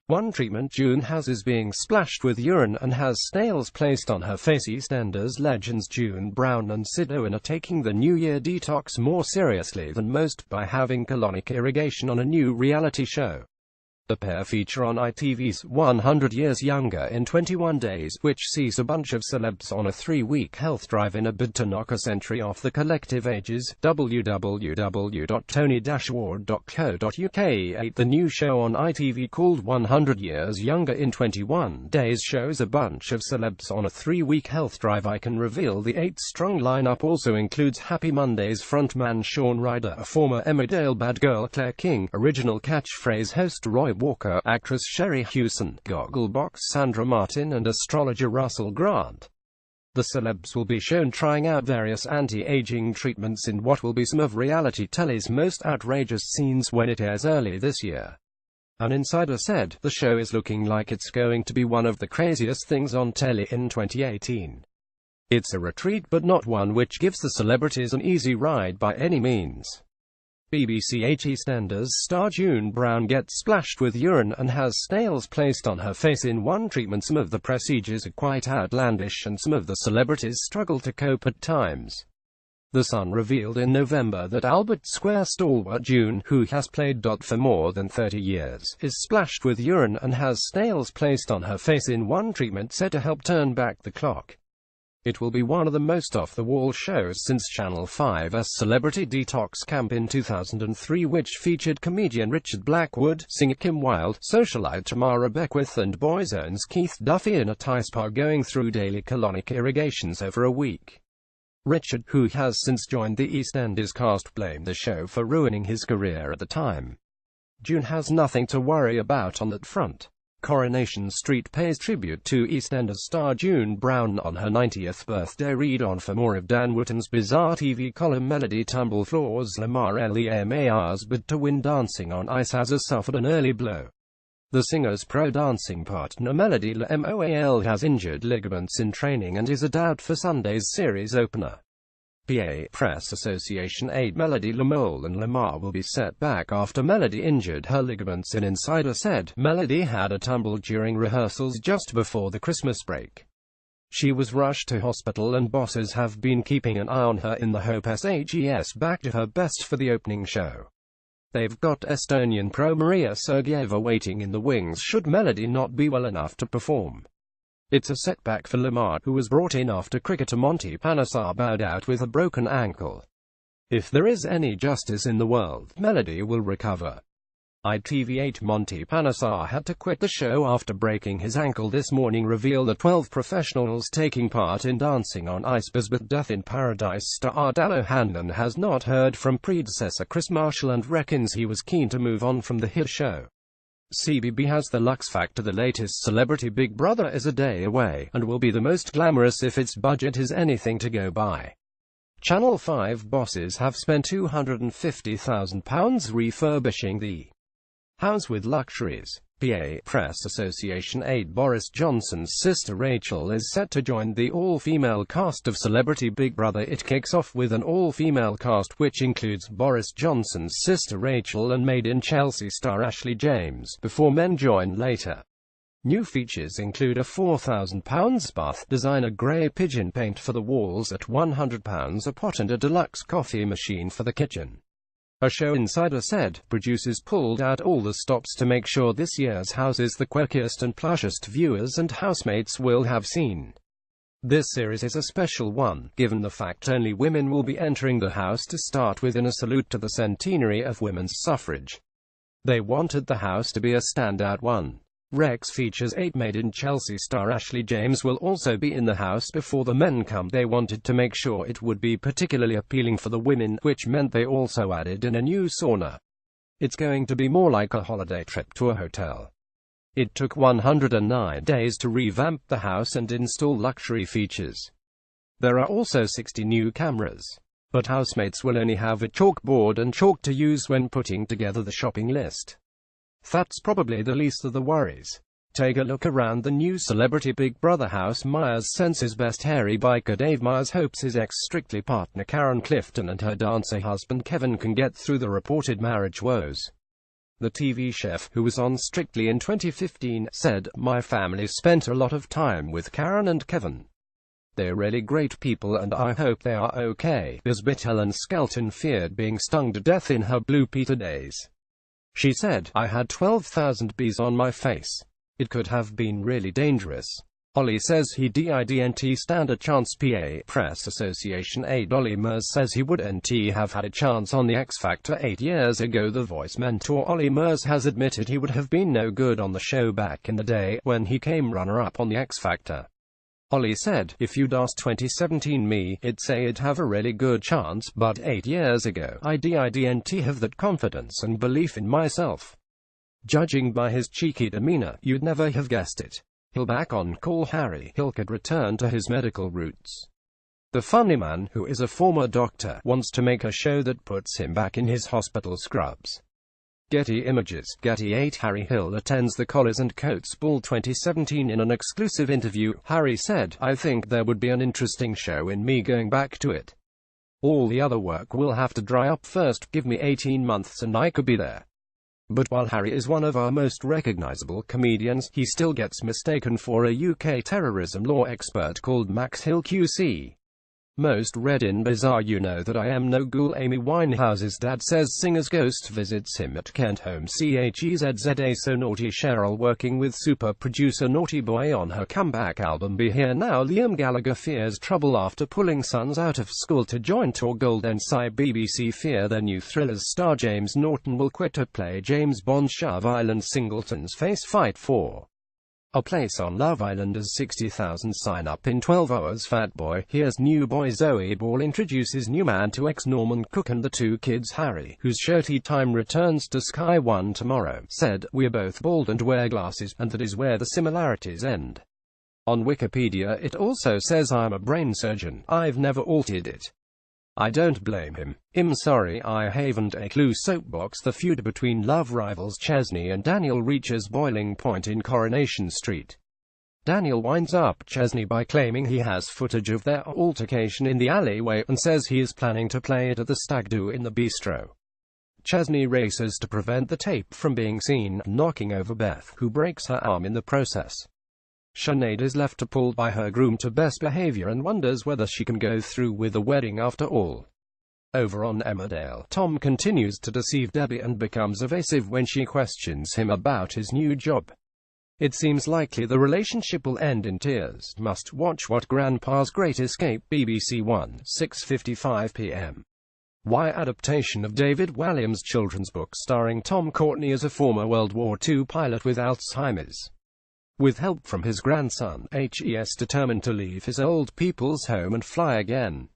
One treatment June has is being splashed with urine and has snails placed on her face. EastEnders legends June Brown and Sid Owen are taking the New Year detox more seriously than most by having colonic irrigation on a new reality show. The pair feature on ITV's 100 Years Younger in 21 Days, which sees a bunch of celebs on a 3-week health drive in a bid to knock a century off the collective ages. www.tony-ward.co.uk. The new show on ITV called 100 Years Younger in 21 Days shows a bunch of celebs on a 3-week health drive. I can reveal the 8-strong lineup also includes Happy Mondays frontman Shaun Ryder, a former Emmerdale bad girl Claire King, original catchphrase host Roy Walker, actress Sherry Hewson, Gogglebox Sandra Martin and astrologer Russell Grant. The celebs will be shown trying out various anti-aging treatments in what will be some of reality telly's most outrageous scenes when it airs early this year. An insider said, "The show is looking like it's going to be one of the craziest things on telly in 2018. It's a retreat but not one which gives the celebrities an easy ride by any means." BBC 8 EastEnders star June Brown gets splashed with urine and has snails placed on her face in one treatment. Some of the procedures are quite outlandish and some of the celebrities struggle to cope at times. The Sun revealed in November that Albert Square stalwart June, who has played Dot for more than 30 years, is splashed with urine and has snails placed on her face in one treatment said to help turn back the clock. It will be one of the most off-the-wall shows since Channel 5's Celebrity Detox Camp in 2003, which featured comedian Richard Blackwood, singer Kim Wilde, socialite Tamara Beckwith and Boyzone's Keith Duffy in a Thai spa going through daily colonic irrigations over a week. Richard, who has since joined the EastEnders cast, blamed the show for ruining his career at the time. June has nothing to worry about on that front. Coronation Street pays tribute to EastEnders star June Brown on her 90th birthday. Read on for more of Dan Wootton's bizarre TV column. Melody Tumble Floors. Lamar Lemar's bid to win Dancing on Ice has suffered an early blow. The singer's pro-dancing partner Melody Lamar has injured ligaments in training and is a doubt for Sunday's series opener. PA Press Association aide Melody Lamar and Lamar will be set back after Melody injured her ligaments. An insider said, Melody had a tumble during rehearsals just before the Christmas break. She was rushed to hospital and bosses have been keeping an eye on her in the hope she's back to her best for the opening show. They've got Estonian pro Maria Sergeyeva waiting in the wings should Melody not be well enough to perform. It's a setback for Lamar, who was brought in after cricketer Monty Panesar bowed out with a broken ankle. If there is any justice in the world, Melody will recover. ITV8 Monty Panesar had to quit the show after breaking his ankle this morning. Reveal the 12 professionals taking part in Dancing on Ice. But Death in Paradise star Dallo Hanlon has not heard from predecessor Chris Marshall and reckons he was keen to move on from the hit show. CBB has the Lux Factor. The latest Celebrity Big Brother is a day away, and will be the most glamorous if its budget is anything to go by. Channel 5 bosses have spent £250,000 refurbishing the house with luxuries. PA Press Association aide Boris Johnson's sister Rachel is set to join the all-female cast of Celebrity Big Brother. It kicks off with an all-female cast which includes Boris Johnson's sister Rachel and Made in Chelsea star Ashley James, before men join later. New features include a £4,000 bath, designer grey pigeon paint for the walls at £100 a pot and a deluxe coffee machine for the kitchen. A show insider said, producers pulled out all the stops to make sure this year's house is the quirkiest and plushest viewers and housemates will have seen. This series is a special one, given the fact only women will be entering the house to start with in a salute to the centenary of women's suffrage. They wanted the house to be a standout one. Rex features 8 Made in Chelsea star Ashley James will also be in the house before the men come. They wanted to make sure it would be particularly appealing for the women, which meant they also added in a new sauna. It's going to be more like a holiday trip to a hotel. It took 109 days to revamp the house and install luxury features. There are also 60 new cameras. But housemates will only have a chalkboard and chalk to use when putting together the shopping list. That's probably the least of the worries. Take a look around the new Celebrity Big Brother house. Myers senses best hairy biker Dave Myers hopes his ex-Strictly partner Karen Clifton and her dancer husband Kevin can get through the reported marriage woes. The TV chef, who was on Strictly in 2015, said, "My family spent a lot of time with Karen and Kevin. They're really great people and I hope they are okay." Bisbit Helen Skelton feared being stung to death in her Blue Peter days. She said, "I had 12,000 bees on my face. It could have been really dangerous." Ollie says he didn't stand a chance. PA Press Association aide Ollie Murs says he wouldn't have had a chance on the X Factor 8 years ago. The Voice mentor Ollie Murs has admitted he would have been no good on the show back in the day, when he came runner-up on the X Factor. Ollie said, "If you'd asked 2017 me, I'd say I'd have a really good chance, but 8 years ago, I didn't have that confidence and belief in myself." Judging by his cheeky demeanor, you'd never have guessed it. He'll back on Call Harry Hill could return to his medical roots. The funny man, who is a former doctor, wants to make a show that puts him back in his hospital scrubs. Getty Images. Getty 8 Harry Hill attends the Collars and Coates Ball 2017. In an exclusive interview, Harry said, "I think there would be an interesting show in me going back to it. All the other work will have to dry up first. Give me 18 months and I could be there." But while Harry is one of our most recognizable comedians, he still gets mistaken for a UK terrorism law expert called Max Hill QC. Most read in Bizarre. You know that I am no ghoul. Amy Winehouse's dad says singer's ghost visits him at Kent home. CHEZZA So Naughty. Cheryl working with super producer Naughty Boy on her comeback album Be Here Now. Liam Gallagher fears trouble after pulling sons out of school to join Tour Golden Sigh. BBC fear their new Thrillers star James Norton will quit to play James Bond. Shove Island singletons face fight for a place on Love Island as 60,000 sign up in 12 hours. Fatboy. Here's new boy. Zoe Ball introduces new man to ex-Norman Cook and the two kids. Harry, whose show Tea Time returns to Sky One tomorrow, said, "We're both bald and wear glasses, and that is where the similarities end." On Wikipedia it also says, "I'm a brain surgeon. I've never altered it. I don't blame him. I'm sorry, I haven't a clue." Soapbox. The feud between love rivals Chesney and Daniel reaches boiling point in Coronation Street. Daniel winds up Chesney by claiming he has footage of their altercation in the alleyway, and says he is planning to play it at the Stag Do in the Bistro. Chesney races to prevent the tape from being seen, knocking over Beth, who breaks her arm in the process. Sinead is left appalled by her groom to best behavior and wonders whether she can go through with the wedding after all. Over on Emmerdale, Tom continues to deceive Debbie and becomes evasive when she questions him about his new job. It seems likely the relationship will end in tears. Must watch What Grandpa's Great Escape. BBC One, 6:55 p.m. Why adaptation of David Walliams' children's book starring Tom Courtenay as a former World War II pilot with Alzheimer's. With help from his grandson, HES determined to leave his old people's home and fly again.